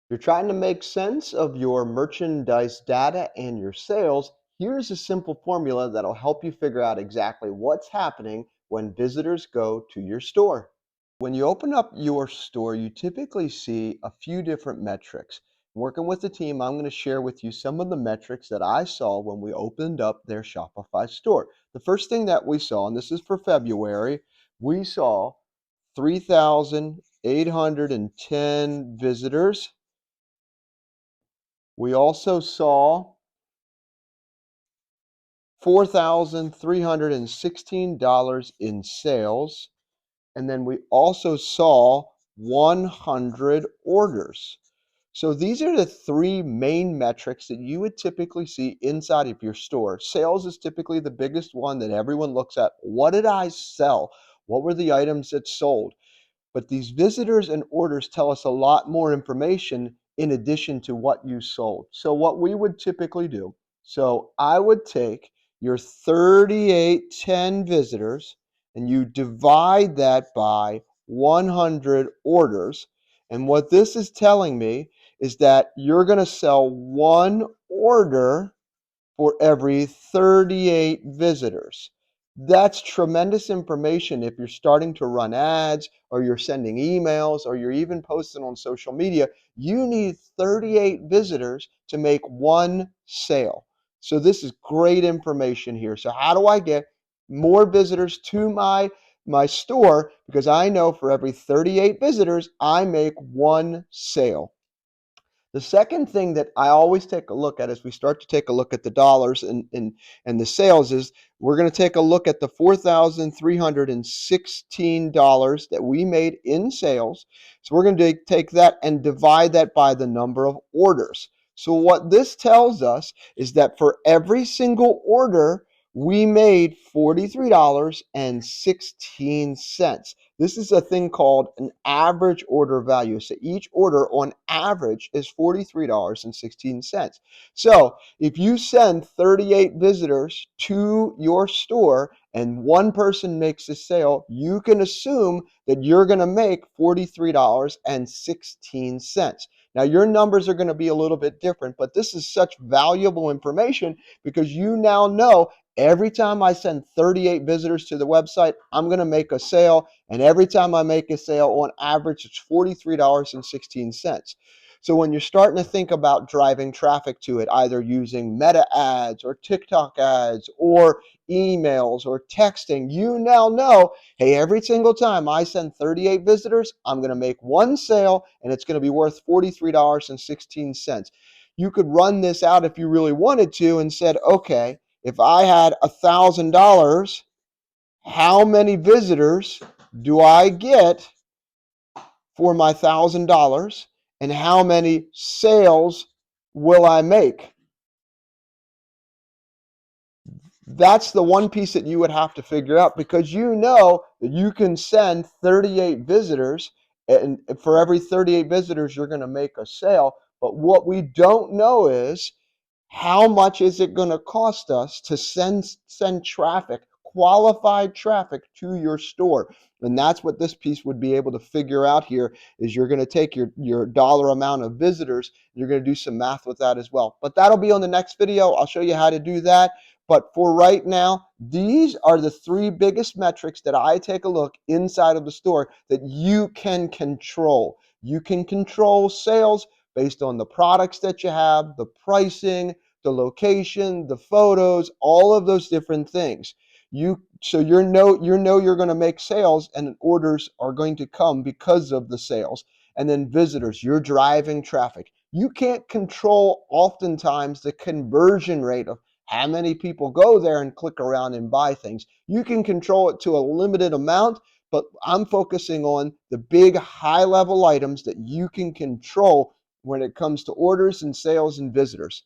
You're trying to make sense of your merchandise data and your sales. Here's a simple formula that'll help you figure out exactly what's happening when visitors go to your store. When you open up your store, you typically see a few different metrics. Working with the team, I'm going to share with you some of the metrics that I saw when we opened up their Shopify store. The first thing that we saw, and this is for February, we saw 3,810 visitors. We also saw $4,316 in sales. And then we also saw 100 orders. So these are the three main metrics that you would typically see inside of your store. Sales is typically the biggest one that everyone looks at. What did I sell? What were the items that sold? But these visitors and orders tell us a lot more information in addition to what you sold. So what we would typically do, so I would take your 3810 visitors and you divide that by 100 orders. And what this is telling me is that you're going to sell one order for every 38 visitors. That's tremendous information if you're starting to run ads or you're sending emails or you're even posting on social media. You need 38 visitors to make one sale. So this is great information here. So how do I get more visitors to my store? Because I know for every 38 visitors, I make one sale. The second thing that I always take a look at as we start to take a look at the dollars and the sales is we're going to take a look at the $4,316 that we made in sales. So we're going to take that and divide that by the number of orders. So what this tells us is that for every single order, we made $43.16. This is a thing called an average order value. So each order on average is $43.16. So if you send 38 visitors to your store and one person makes a sale, you can assume that you're going to make $43.16. Now, your numbers are going to be a little bit different, but this is such valuable information because you now know every time I send 38 visitors to the website, I'm going to make a sale. And every time I make a sale, on average, it's $43.16. So when you're starting to think about driving traffic to it, either using meta ads or TikTok ads or emails or texting, you now know, hey, every single time I send 38 visitors, I'm going to make one sale and it's going to be worth $43.16. You could run this out if you really wanted to and said, okay, if I had $1,000, how many visitors do I get for my $1,000 and how many sales will I make? That's the one piece that you would have to figure out because you know that you can send 38 visitors and for every 38 visitors you're going to make a sale. But what we don't know is how much is it going to cost us to send traffic, qualified traffic to your store? And that's what this piece would be able to figure out here is you're going to take your dollar amount of visitors, you're going to do some math with that as well. But that'll be on the next video. I'll show you how to do that. But for right now, these are the three biggest metrics that I take a look inside of the store that you can control. You can control sales based on the products that you have, the pricing, the location, the photos, all of those different things. You know you're going to make sales and orders are going to come because of the sales. And then visitors, you're driving traffic. You can't control oftentimes the conversion rate of how many people go there and click around and buy things. You can control it to a limited amount, but I'm focusing on the big high level items that you can control when it comes to orders and sales and visitors.